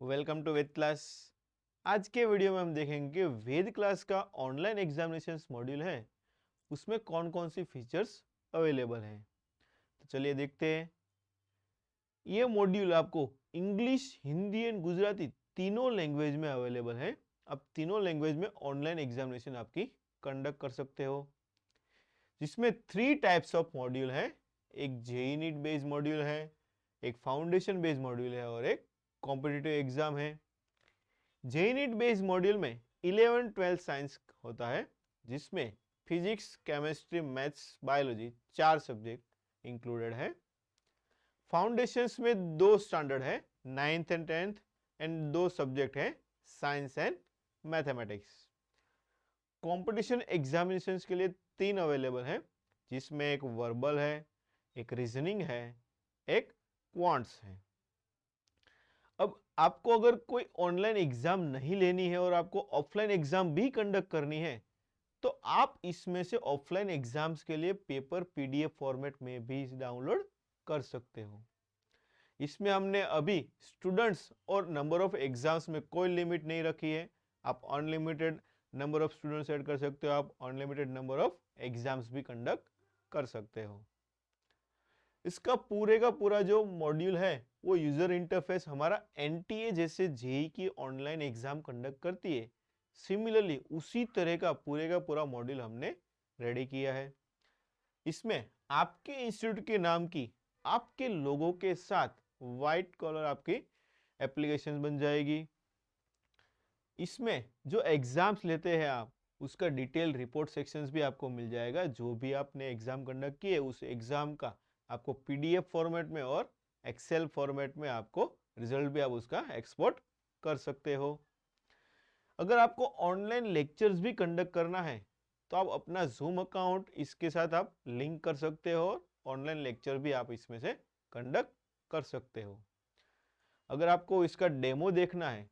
Welcome to Veda class. आज के video में हम देखेंगे कि वेद क्लास का ऑनलाइन एग्जामिनेशन मॉड्यूल है उसमें कौन कौन सी फीचर्स अवेलेबल हैं। तो चलिए देखते हैं। ये मॉड्यूल आपको इंग्लिश, हिंदी एंड गुजराती तीनों लैंग्वेज में अवेलेबल है। आप तीनों लैंग्वेज में ऑनलाइन एग्जामिनेशन आपकी कंडक्ट कर सकते हो, जिसमें 3 टाइप्स ऑफ मॉड्यूल है। एक जेईई नीट बेस्ड मॉड्यूल है, एक फाउंडेशन बेस्ड मॉड्यूल है और एक कॉम्पिटिटिव एग्जाम है। जेईई नीट बेस्ड मॉड्यूल में 11 12 साइंस होता है, जिसमें physics, chemistry, maths, biology 4 subject included है। फाउंडेशंस में 2 स्टैंडर्ड है, 9th and 10th, and 2 subject है, science and mathematics. Competition examinations के लिए 3 अवेलेबल है, जिसमें एक वर्बल है, एक रीजनिंग है, एक क्वांट्स है। अब आपको अगर कोई ऑनलाइन एग्जाम नहीं लेनी है और आपको ऑफलाइन एग्जाम भी कंडक्ट करनी है, तो आप इसमें से ऑफलाइन एग्जाम्स के लिए पेपर पीडीएफ फॉर्मेट में भी डाउनलोड कर सकते हो। इसमें हमने अभी स्टूडेंट्स और नंबर ऑफ एग्जाम्स में कोई लिमिट नहीं रखी है। आप unlimited number of students add कर सकते हो, आप अनलिमिटेड नंबर ऑफ एग्जाम्स भी कंडक्ट कर सकते हो। इसका पूरे का पूरा जो मॉड्यूल है वो यूजर इंटरफेस हमारा एनटीए जैसे जेईई की ऑनलाइन एग्जाम कंडक्ट करती है, सिमिलरली उसी तरह का पूरा मॉड्यूल हमने रेडी किया है। इसमें आपके इंस्टीट्यूट के नाम की, आपके लोगों के साथ व्हाइट कलर आपकी एप्लीकेशन बन जाएगी। इसमें जो एग्जाम्स लेते हैं आप, उसका डिटेल रिपोर्ट सेक्शंस भी आपको मिल जाएगा। जो भी आपने एग्जाम कंडक्ट किए उस एग्जाम का आपको पीडीएफ फॉर्मेट में और एक्सेल फॉर्मेट में आपको रिजल्ट भी आप उसका एक्सपोर्ट कर सकते हो। अगर आपको ऑनलाइन लेक्चर्स भी कंडक्ट करना है तो आप अपना जूम अकाउंट इसके साथ आप लिंक कर सकते हो और ऑनलाइन लेक्चर भी आप इसमें से कंडक्ट कर सकते हो। अगर आपको इसका डेमो देखना है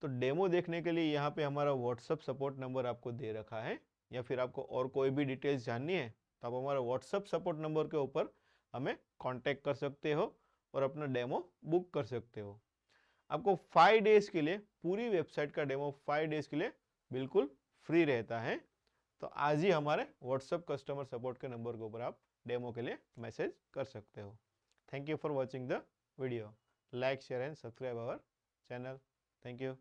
तो डेमो देखने के लिए यहाँ पे हमारा व्हाट्सअप सपोर्ट नंबर आपको दे रखा है, या फिर आपको और कोई भी डिटेल्स जाननी है तो आप हमारा व्हाट्सअप सपोर्ट नंबर के ऊपर हमें कांटेक्ट कर सकते हो और अपना डेमो बुक कर सकते हो। आपको 5 डेज के लिए पूरी वेबसाइट का डेमो 5 डेज के लिए बिल्कुल फ्री रहता है। तो आज ही हमारे व्हाट्सअप कस्टमर सपोर्ट के नंबर के ऊपर आप डेमो के लिए मैसेज कर सकते हो। Thank you for watching the video. Like, share and subscribe our channel. Thank you.